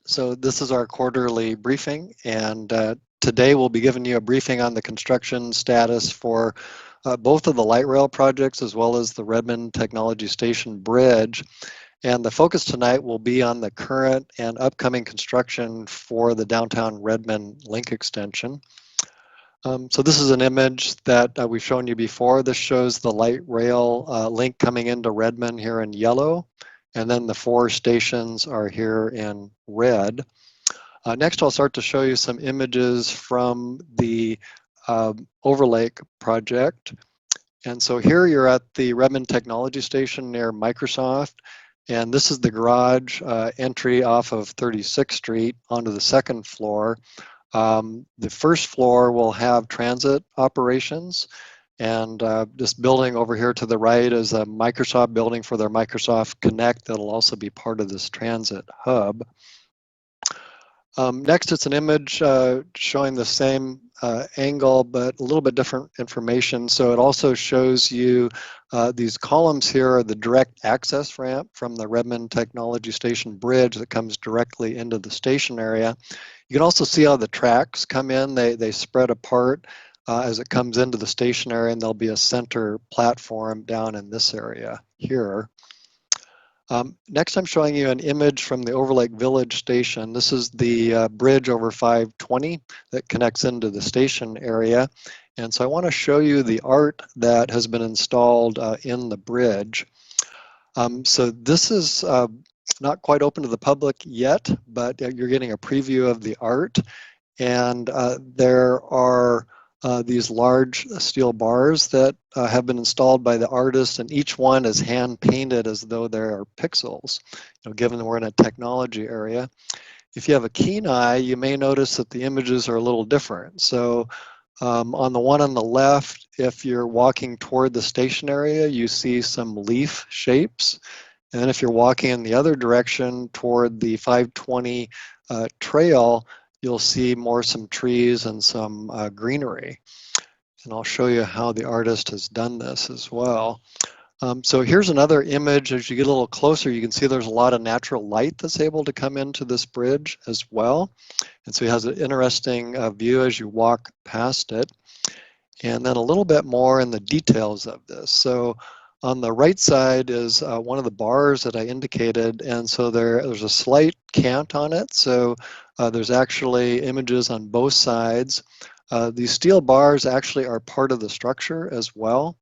So this is our quarterly briefing, and today we'll be giving you a briefing on the construction status for both of the light rail projects as well as the Redmond Technology Station Bridge. And the focus tonight will be on the current and upcoming construction for the downtown Redmond link extension. So this is an image that we've shown you before. This shows the light rail link coming into Redmond here in yellow, and then the 4 stations are here in red. Next, I'll start to show you some images from the Overlake project. And so here you're at the Redmond Technology Station near Microsoft. And this is the garage entry off of 36th Street onto the 2nd floor. The 1st floor will have transit operations, and this building over here to the right is a Microsoft building for their Microsoft Connect that'll also be part of this transit hub. Next, it's an image showing the same angle, but a little bit different information. So it also shows you these columns here are the direct access ramp from the Redmond Technology Station Bridge that comes directly into the station area. You can also see how the tracks come in. They spread apart as it comes into the station area, and there'll be a center platform down in this area here. Next, I'm showing you an image from the Overlake Village station. This is the bridge over 520 that connects into the station area. And so I want to show you the art that has been installed in the bridge. So this is not quite open to the public yet, but you're getting a preview of the art. And there are these large steel bars that have been installed by the artist, and each one is hand painted as though there are pixels, given that we're in a technology area. If you have a keen eye, you may notice that the images are a little different. So on the one on the left, if you're walking toward the station area, you see some leaf shapes. And then if you're walking in the other direction toward the 520 trail, you'll see some trees and some greenery. And I'll show you how the artist has done this as well. So here's another image. As you get a little closer, you can see there's a lot of natural light that's able to come into this bridge as well. And so it has an interesting view as you walk past it. And then a little bit more in the details of this. So on the right side is one of the bars that I indicated, and so there's a slight cant on it. So there's actually images on both sides. These steel bars actually are part of the structure as well.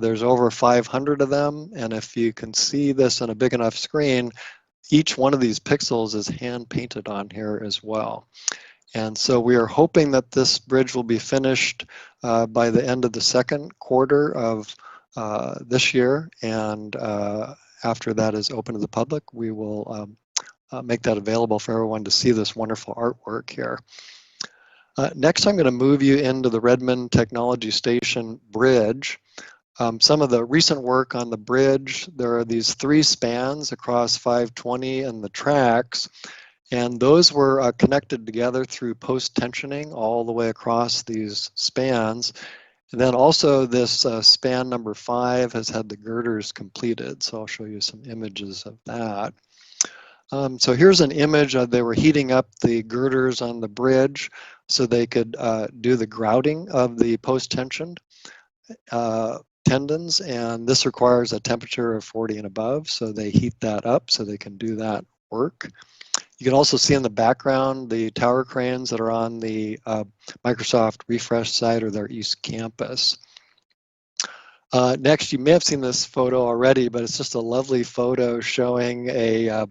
There's over 500 of them, and if you can see this on a big enough screen, each one of these pixels is hand painted on here as well. And so we are hoping that this bridge will be finished by the end of the 2nd quarter of this year, and after that is open to the public, we will make that available for everyone to see this wonderful artwork here. Next, I'm going to move you into the Redmond Technology Station Bridge. Some of the recent work on the bridge, there are these 3 spans across 520 and the tracks, and those were connected together through post-tensioning all the way across these spans. And then also this span number 5 has had the girders completed. So I'll show you some images of that. So here's an image. They were heating up the girders on the bridge so they could do the grouting of the post-tensioned tendons. And this requires a temperature of 40 and above. So they heat that up so they can do that work. You can also see in the background the tower cranes that are on the Microsoft Refresh site or their East Campus. Next, you may have seen this photo already, but it's just a lovely photo showing a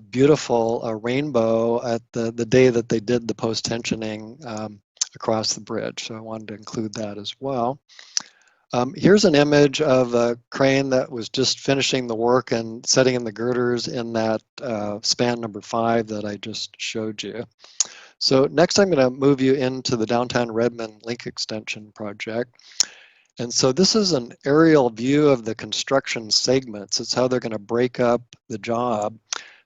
beautiful rainbow at the day that they did the post-tensioning across the bridge. So I wanted to include that as well. Here's an image of a crane that was just finishing the work and setting in the girders in that span number 5 that I just showed you. So next I'm going to move you into the downtown Redmond link extension project. And so this is an aerial view of the construction segments. It's how they're going to break up the job.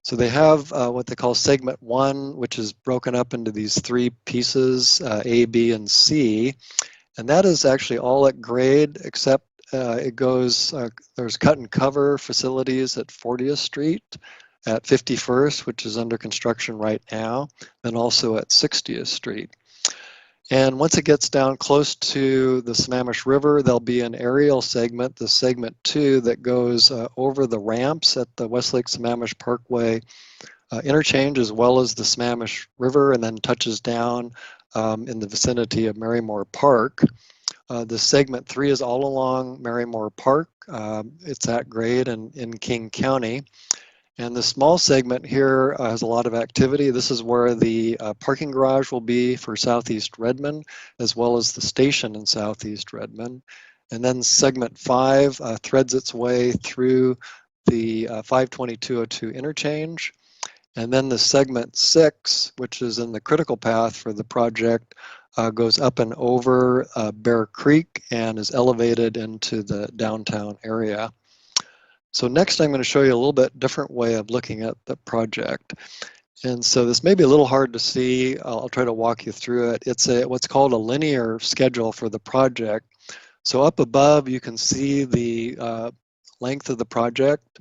So they have what they call segment 1, which is broken up into these 3 pieces, A, B, and C. And that is actually all at grade, except it goes, there's cut and cover facilities at 40th Street. at 51st, which is under construction right now, and also at 60th Street. And once it gets down close to the Smammish River, there'll be an aerial segment, the segment 2, that goes over the ramps at the Westlake Smammish Parkway interchange, as well as the Smammish River, and then touches down in the vicinity of Marymore Park. The segment 3 is all along Marymore Park. It's at grade and in King County. And the small segment here has a lot of activity. This is where the parking garage will be for Southeast Redmond, as well as the station in Southeast Redmond. And then segment 5 threads its way through the 52202 interchange. And then the segment 6, which is in the critical path for the project, goes up and over Bear Creek and is elevated into the downtown area. So next I'm going to show you a little bit different way of looking at the project. And so this may be a little hard to see. I'll try to walk you through it. It's what's called a linear schedule for the project. So up above you can see the length of the project.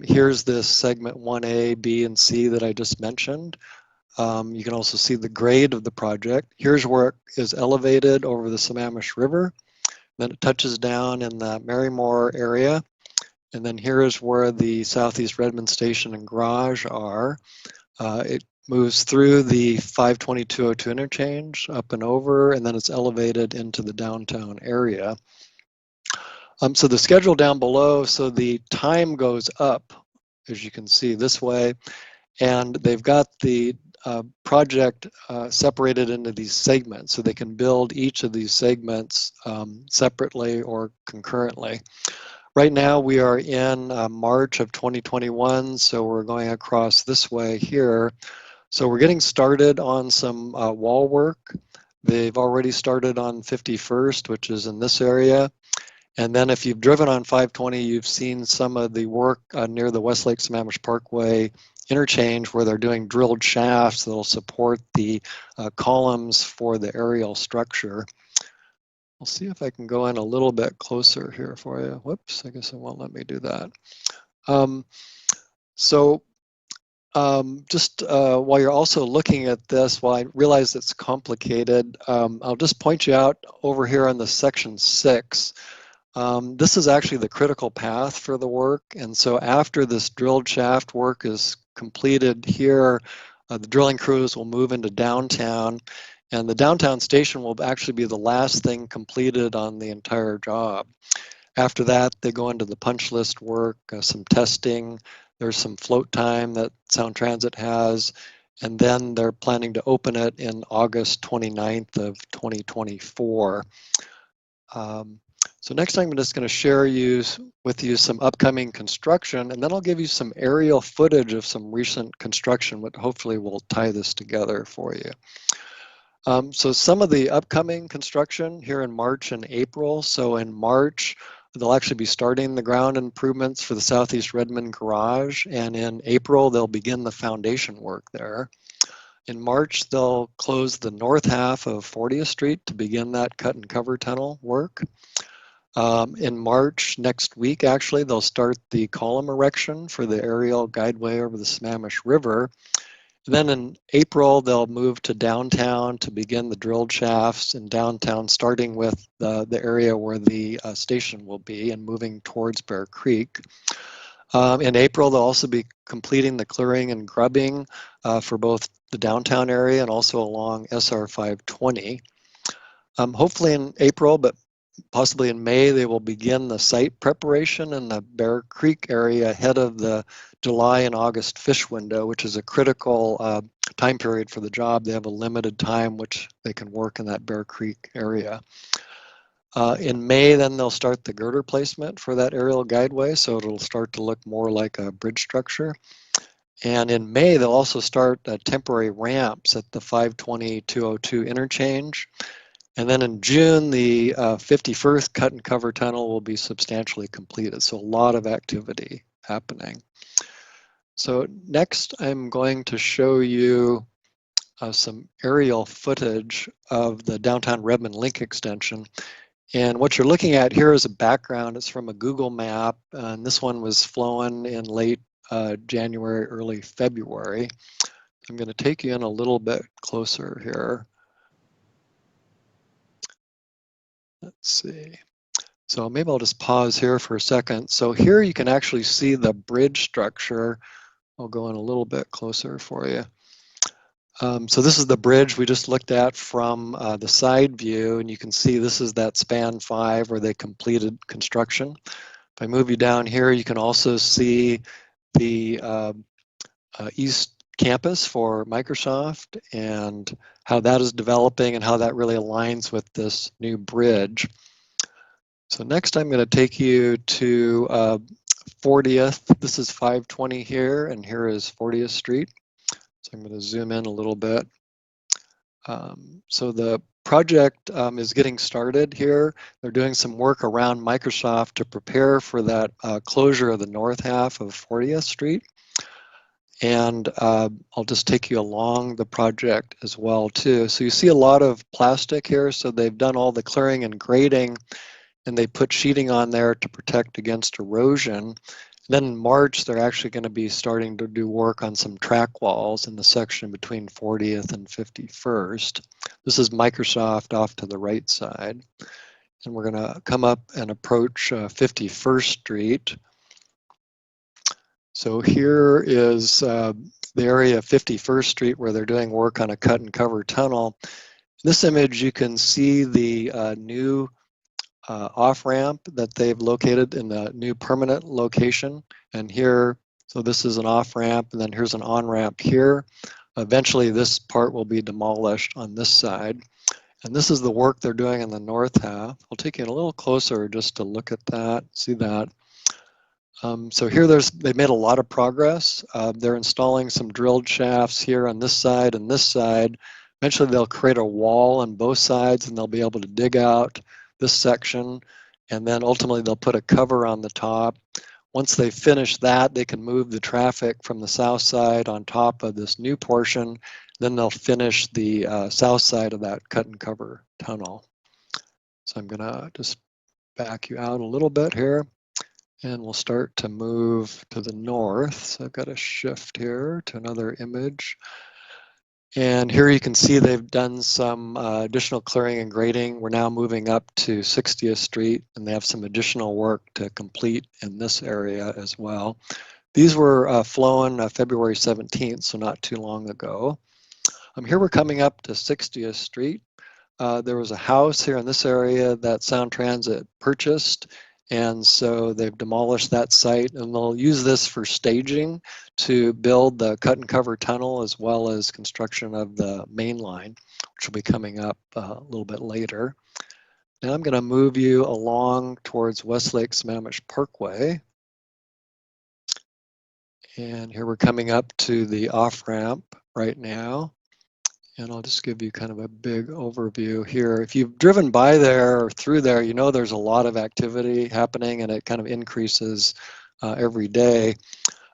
Here's this segment 1A, B, and C that I just mentioned. You can also see the grade of the project. Here's where it is elevated over the Smammish River. Then it touches down in the Marymore area. And then here is where the Southeast Redmond Station and garage are. It moves through the 52202 interchange, up and over, and then it's elevated into the downtown area. So the schedule down below, so the time goes up, as you can see this way, and they've got the project separated into these segments, so they can build each of these segments separately or concurrently. Right now we are in March of 2021, so we're going across this way here. So we're getting started on some wall work. They've already started on 51st, which is in this area. And then if you've driven on 520, you've seen some of the work near the Westlake Smammish Parkway interchange where they're doing drilled shafts that'll support the columns for the aerial structure. I'll see if I can go in a little bit closer here for you. Whoops, I guess it won't let me do that. Just while you're also looking at this, while I realize it's complicated, I'll just point you out over here on the section 6. This is actually the critical path for the work. And so after this drilled shaft work is completed here, the drilling crews will move into downtown. And the downtown station will actually be the last thing completed on the entire job. After that, they go into the punch list work, some testing. There's some float time that Sound Transit has. And then they're planning to open it in August 29th of 2024. So next I'm just going to share with you some upcoming construction, and then I'll give you some aerial footage of some recent construction, but hopefully will tie this together for you. So some of the upcoming construction here in March and April. So in March, they'll actually be starting the ground improvements for the Southeast Redmond garage, and in April, they'll begin the foundation work there. In March, they'll close the north half of 40th Street to begin that cut and cover tunnel work. In March, next week actually, they'll start the column erection for the aerial guideway over the Smammish River. Then in April, they'll move to downtown to begin the drilled shafts in downtown, starting with the area where the station will be and moving towards Bear Creek. In April, they'll also be completing the clearing and grubbing for both the downtown area and also along SR 520. Hopefully in April, but possibly in May, they will begin the site preparation in the Bear Creek area ahead of the July and August fish window, which is a critical time period for the job. They have a limited time which they can work in that Bear Creek area. In May, then they'll start the girder placement for that aerial guideway, so it'll start to look more like a bridge structure. And in May, they'll also start temporary ramps at the 520-202 interchange. And then in June, the 51st cut and cover tunnel will be substantially completed. So a lot of activity happening. So next, I'm going to show you some aerial footage of the downtown Redmond link extension. And what you're looking at here is a background. It's from a Google map, and this one was flown in late January, early February. I'm going to take you in a little bit closer here. Let's see. So maybe I'll just pause here for a second. So here you can actually see the bridge structure. I'll go in a little bit closer for you. So this is the bridge we just looked at from the side view, and you can see this is that span 5 where they completed construction. If I move you down here, you can also see the East Campus for Microsoft and how that is developing and how that really aligns with this new bridge. So next I'm going to take you to 40th. This is 520 here, and here is 40th Street. So I'm going to zoom in a little bit. So the project is getting started here. They're doing some work around Microsoft to prepare for that closure of the north half of 40th Street. And I'll just take you along the project as well too. So you see a lot of plastic here. So they've done all the clearing and grading, and they put sheeting on there to protect against erosion. Then in March, they're actually going to be starting to do work on some track walls in the section between 40th and 51st. This is Microsoft off to the right side. And we're going to come up and approach 51st Street. So here is the area of 51st Street where they're doing work on a cut and cover tunnel. In this image, you can see the new off-ramp that they've located in the new permanent location. And here, so this is an off-ramp, and then here's an on-ramp here. Eventually, this part will be demolished on this side. And this is the work they're doing in the north half. I'll take you in a little closer just to look at that, see that. So here they've made a lot of progress. They're installing some drilled shafts here on this side and this side. Eventually they'll create a wall on both sides, and they'll be able to dig out this section, and then ultimately they'll put a cover on the top. Once they finish that, they can move the traffic from the south side on top of this new portion. Then they'll finish the south side of that cut and cover tunnel. So I'm gonna just back you out a little bit here, and we'll start to move to the north. So I've got to shift here to another image. And here you can see they've done some additional clearing and grading. We're now moving up to 60th Street, and they have some additional work to complete in this area as well. These were flown February 17th, so not too long ago. Here we're coming up to 60th Street. There was a house here in this area that Sound Transit purchased, and so they've demolished that site, and they'll use this for staging to build the cut and cover tunnel as well as construction of the main line, which will be coming up a little bit later. Now I'm going to move you along towards Westlake Smammish Parkway. And here we're coming up to the off-ramp right now. And I'll just give you kind of a big overview here. If you've driven by there or through there, you know there's a lot of activity happening, and it kind of increases every day.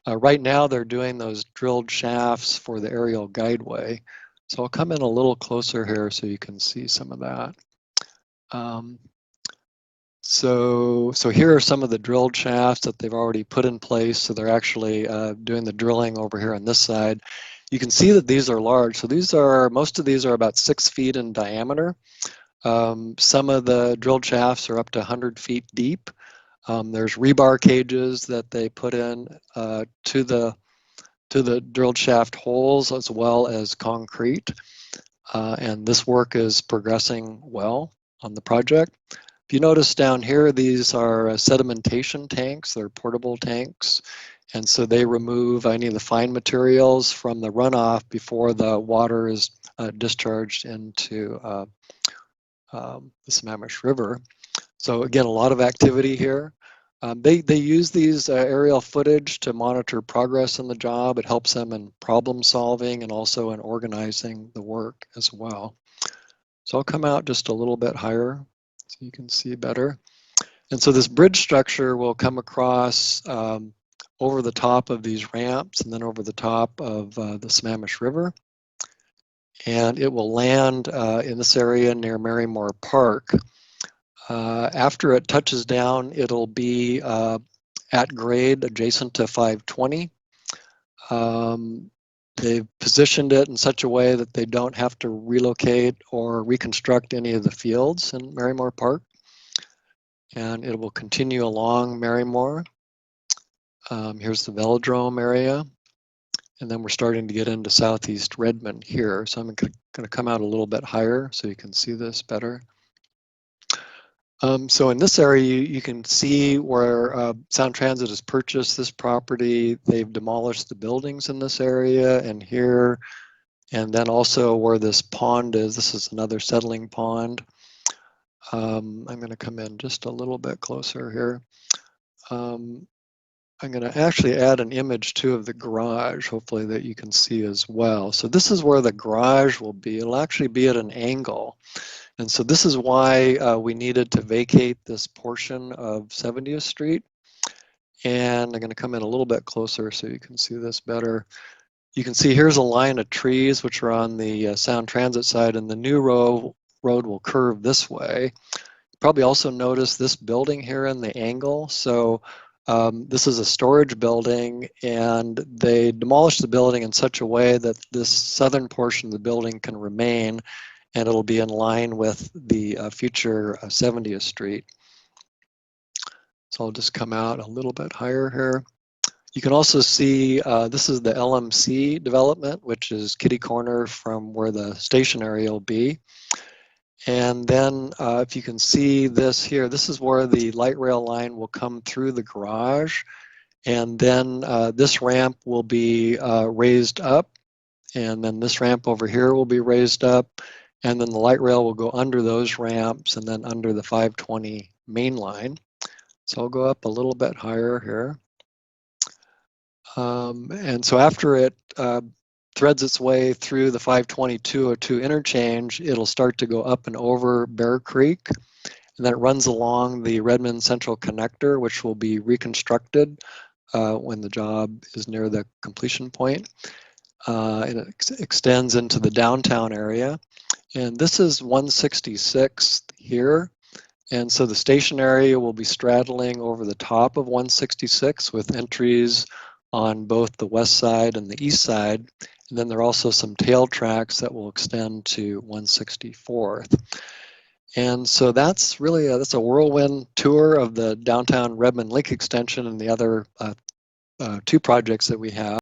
Right now they're doing those drilled shafts for the aerial guideway. So I'll come in a little closer here so you can see some of that. So here are some of the drilled shafts that they've already put in place. So they're actually doing the drilling over here on this side. You can see that these are large. So most of these are about 6 feet in diameter. Some of the drilled shafts are up to 100 feet deep. There's rebar cages that they put in to the drilled shaft holes, as well as concrete. And this work is progressing well on the project. If you notice down here, these are sedimentation tanks. They're portable tanks. And so they remove any of the fine materials from the runoff before the water is discharged into the Smammish River. So again, a lot of activity here. They use these aerial footage to monitor progress in the job. It helps them in problem solving and also in organizing the work as well. So I'll come out just a little bit higher so you can see better. And so this bridge structure will come across over the top of these ramps and then over the top of the Smammish River. And it will land in this area near Marymore Park. After it touches down, it'll be at grade adjacent to 520. They've positioned it in such a way that they don't have to relocate or reconstruct any of the fields in Marymore Park. And it will continue along Marymore. Here's the velodrome area. And then we're starting to get into southeast Redmond here. So I'm going to come out a little bit higher so you can see this better. So in this area, you can see where Sound Transit has purchased this property. They've demolished the buildings in this area and here, and then also where this pond is. This is another settling pond. I'm going to come in just a little bit closer here. I'm going to actually add an image too of the garage, hopefully that you can see as well. So this is where the garage will be. It'll actually be at an angle. And so this is why we needed to vacate this portion of 70th Street. And I'm going to come in a little bit closer so you can see this better. You can see here's a line of trees which are on the Sound Transit side, and the new road will curve this way. You probably also notice this building here in the angle. So this is a storage building, and they demolished the building in such a way that this southern portion of the building can remain, and it'll be in line with the future 70th Street. So I'll just come out a little bit higher here. You can also see this is the LMC development, which is kitty corner from where the station area will be. And then if you can see this here, this is where the light rail line will come through the garage. And then this ramp will be raised up. And then this ramp over here will be raised up. And then the light rail will go under those ramps and then under the 520 main line. So I'll go up a little bit higher here. And so after it threads its way through the 520-202 interchange, it'll start to go up and over Bear Creek. And then it runs along the Redmond Central Connector, which will be reconstructed when the job is near the completion point. And it extends into the downtown area. And this is 166th here. And so the station area will be straddling over the top of 166 with entries on both the west side and the east side. And then there are also some tail tracks that will extend to 164th. And so that's really that's a whirlwind tour of the downtown Redmond Link extension and the other two projects that we have.